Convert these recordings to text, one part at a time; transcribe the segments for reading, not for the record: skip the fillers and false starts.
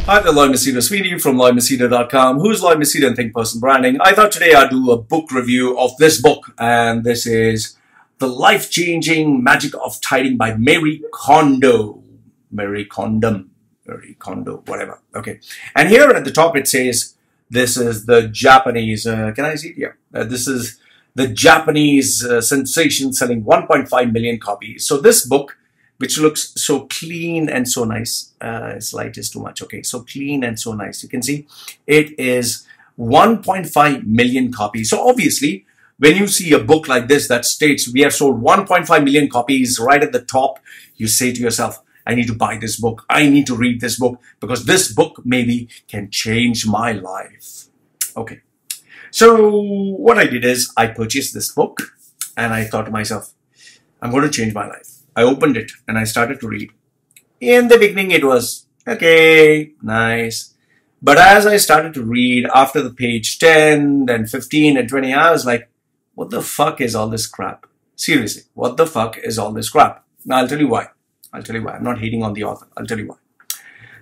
Hi there, Lloyd Machedo Sweetie from LloydMachedo.com. Who's Lloyd Machedo and Think Person Branding? I thought today I'd do a book review of this book, and this is The Life-Changing Magic of Tidying by Marie Kondo. Marie Kondo, whatever. Okay. And here at the top it says, this is the Japanese, can I see it? Yeah. This is the Japanese sensation selling 1.5 million copies. So this book, which looks so clean and so nice. Its light is too much. Okay, so clean and so nice. You can see it is 1.5 million copies. So obviously, when you see a book like this that states we have sold 1.5 million copies right at the top, you say to yourself, I need to buy this book. I need to read this book because this book maybe can change my life. Okay, so what I did is I purchased this book and I thought to myself, I'm going to change my life. I opened it and I started to read. In the beginning, it was okay, nice. But as I started to read, after the page 10, then 15 and 20, I was like, what the fuck is all this crap? Seriously, what the fuck is all this crap? Now, I'll tell you why. I'll tell you why. I'm not hating on the author. I'll tell you why.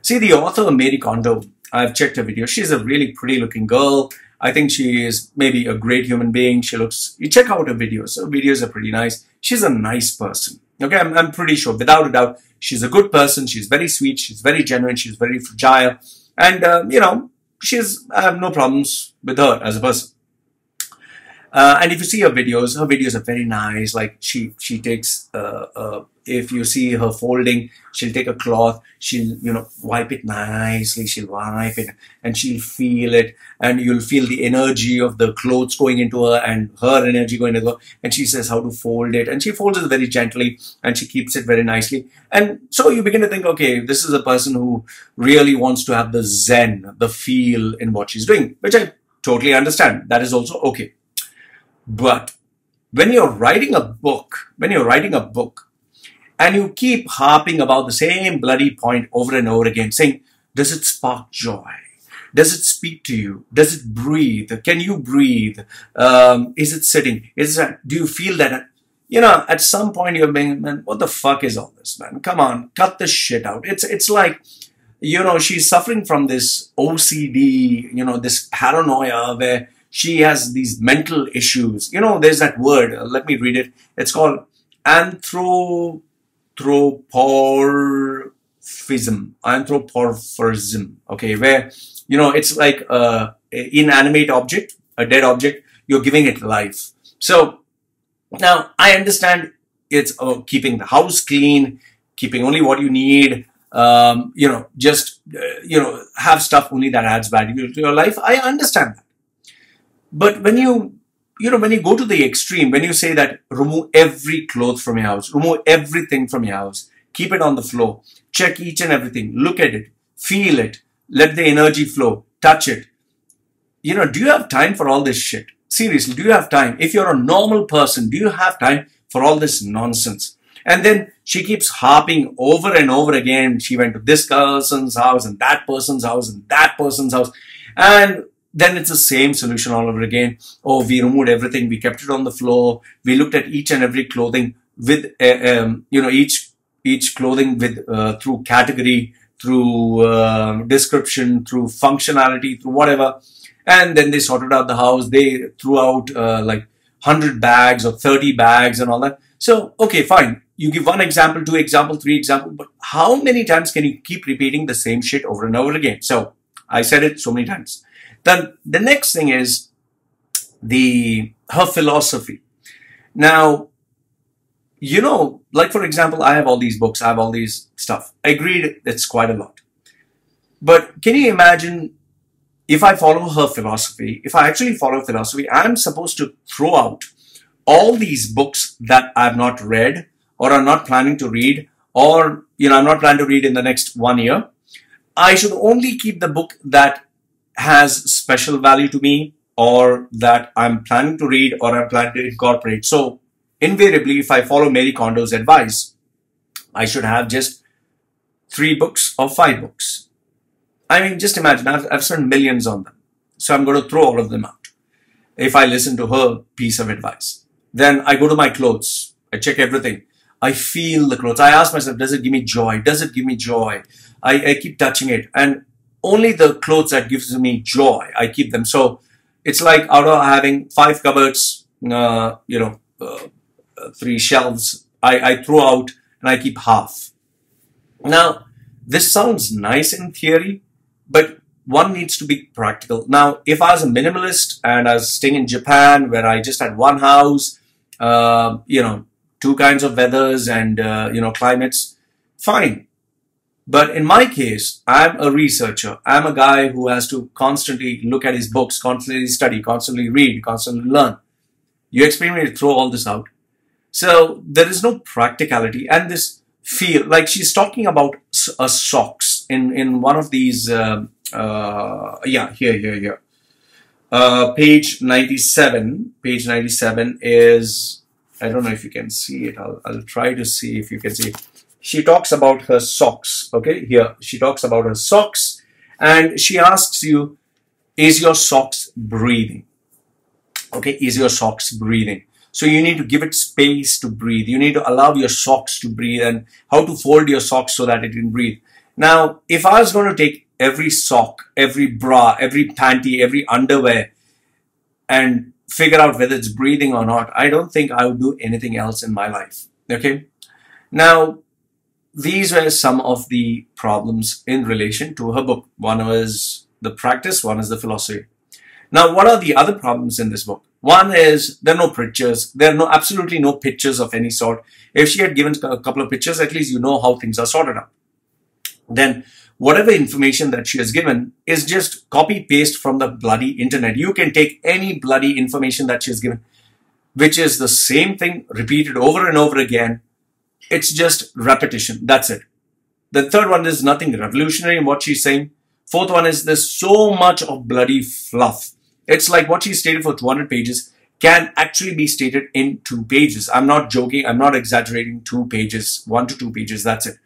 See, the author, Marie Kondo, I've checked her video. She's a really pretty looking girl. I think she is maybe a great human being. She looks, you check out her videos. Her videos are pretty nice. She's a nice person. Okay, I'm pretty sure, without a doubt, she's a good person. She's very sweet. She's very genuine. She's very fragile. And, you know, I have no problems with her as a person. And if you see her videos are very nice. Like she takes, if you see her folding, she'll take a cloth, she'll, you know, wipe it nicely, she'll wipe it and she'll feel it, and you'll feel the energy of the clothes going into her and her energy going into her, and she says how to fold it, and she folds it very gently and she keeps it very nicely. And so you begin to think, okay, this is a person who really wants to have the zen, the feel in what she's doing, which I totally understand. That is also okay. But when you're writing a book, and you keep harping about the same bloody point over and over again, saying, does it spark joy? Does it speak to you? Does it breathe? Can you breathe? Is it sitting? Do you feel that? You know, at some point you're being, man, what the fuck is all this, man? Come on, cut this shit out. It's like, you know, she's suffering from this OCD, you know, this paranoia where she has these mental issues. You know, there's that word, let me read it. It's called Anthropomorphism, okay, where, you know, it's like an inanimate object, a dead object, you're giving it life. So now I understand it's keeping the house clean, keeping only what you need, you know, just, you know, have stuff only that adds value to your life. I understand that. But when you go to the extreme, when you say that remove every cloth from your house, remove everything from your house, keep it on the floor, check each and everything, look at it, feel it, let the energy flow, touch it. You know, do you have time for all this shit? Seriously, do you have time? If you're a normal person, do you have time for all this nonsense? And then she keeps harping over and over again. She went to this person's house and that person's house and that person's house. And then it's the same solution all over again. Oh, we removed everything. We kept it on the floor. We looked at each and every clothing with, you know, each clothing with, through category, through description, through functionality, through whatever. And then they sorted out the house. They threw out like 100 bags or 30 bags and all that. So, okay, fine. You give one example, two example, three example, but how many times can you keep repeating the same shit over and over again? So I said it so many times. Then the next thing is her philosophy. Now, you know, like for example, I have all these books, I have all these stuff. I agreed it's quite a lot. But can you imagine if I follow her philosophy, if I actually follow philosophy, I'm supposed to throw out all these books that I've not read or I'm not planning to read, or, you know, I'm not planning to read in the next 1 year. I should only keep the book that has special value to me or that I'm planning to read or I'm planning to incorporate. So invariably, if I follow Marie Kondo's advice, I should have just 3 books or 5 books. I mean, just imagine, I've spent millions on them. So I'm going to throw all of them out if I listen to her piece of advice. Then I go to my clothes. I check everything. I feel the clothes. I ask myself, does it give me joy? Does it give me joy? I keep touching it. And only the clothes that gives me joy, I keep them. So it's like out of having 5 cupboards, 3 shelves, I throw out and I keep half. Now, this sounds nice in theory, but one needs to be practical. Now, if I was a minimalist and I was staying in Japan where I just had one house, 2 kinds of weathers and, climates, fine. But in my case, I'm a researcher. I'm a guy who has to constantly look at his books, constantly study, constantly read, constantly learn. You expect me to throw all this out. So there is no practicality. And this feel like she's talking about socks in one of these, here. Page 97. Page 97 is, I don't know if you can see it. I'll try to see if you can see it. She talks about her socks. Okay, here she talks about her socks, and she asks you, is your socks breathing? Okay, is your socks breathing? So you need to give it space to breathe. You need to allow your socks to breathe, and how to fold your socks so that it can breathe. Now, if I was going to take every sock, every bra, every panty, every underwear, and figure out whether it's breathing or not, I don't think I would do anything else in my life. Okay, now, these were some of the problems in relation to her book. One was the practice, one is the philosophy. Now, what are the other problems in this book? One is there are no pictures. There are absolutely no pictures of any sort. If she had given a couple of pictures, at least you know how things are sorted out. Then whatever information that she has given is just copy paste from the bloody internet. You can take any bloody information that she has given, which is the same thing repeated over and over again. It's just repetition. That's it. The third one is nothing revolutionary in what she's saying. Fourth one is there's so much of bloody fluff. It's like what she stated for 200 pages can actually be stated in 2 pages. I'm not joking. I'm not exaggerating. 2 pages, 1 to 2 pages. That's it.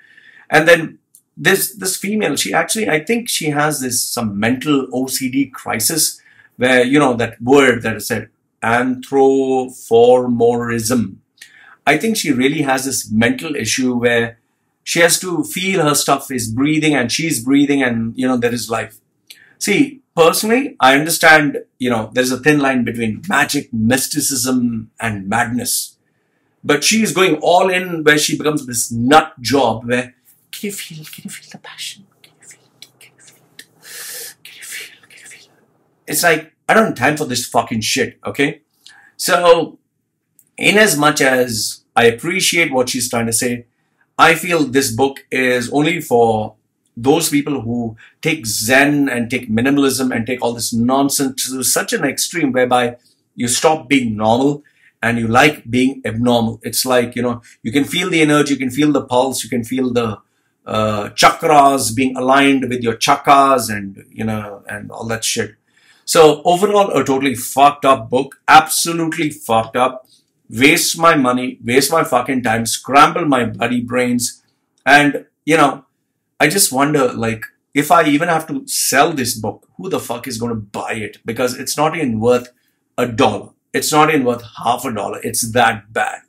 And then this female, she actually, I think she has some mental OCD crisis where, that word that I said, Anthropomorphism. I think she really has this mental issue where she has to feel her stuff is breathing and she's breathing and, there is life. See, personally, I understand, there's a thin line between magic, mysticism, and madness. But she is going all in where she becomes this nut job where, can you feel the passion? Can you feel it? Can you feel it? Can you feel it? It's like, I don't have time for this fucking shit, okay? So, in as much as I appreciate what she's trying to say, I feel this book is only for those people who take Zen and take minimalism and take all this nonsense to such an extreme whereby you stop being normal and you like being abnormal. It's like, you can feel the energy, you can feel the pulse, you can feel the chakras being aligned with your chakas and, and all that shit. So overall, a totally fucked up book, absolutely fucked up. Waste my money, waste my fucking time, scramble my bloody brains. And, I just wonder, like, if I even have to sell this book, who the fuck is going to buy it? Because it's not even worth $1. It's not even worth half $1. It's that bad.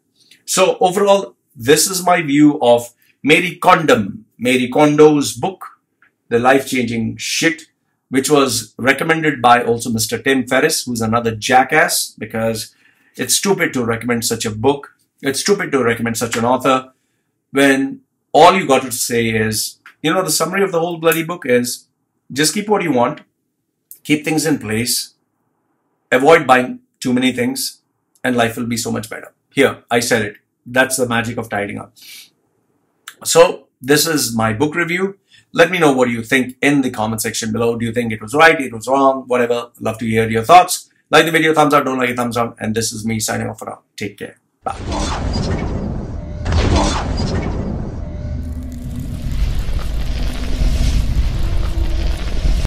So overall, this is my view of Marie Kondo's book, The Life-Changing Shit, which was recommended by also Mr. Tim Ferriss, who's another jackass, because it's stupid to recommend such a book. It's stupid to recommend such an author when all you got to say is, the summary of the whole bloody book is just keep what you want, keep things in place, avoid buying too many things, and life will be so much better. Here, I said it. That's the magic of tidying up. So this is my book review. Let me know what you think in the comment section below. Do you think it was right, it was wrong, whatever? Love to hear your thoughts. Like the video, thumbs up, don't like it, thumbs down. And this is me signing off for now. Take care. Bye.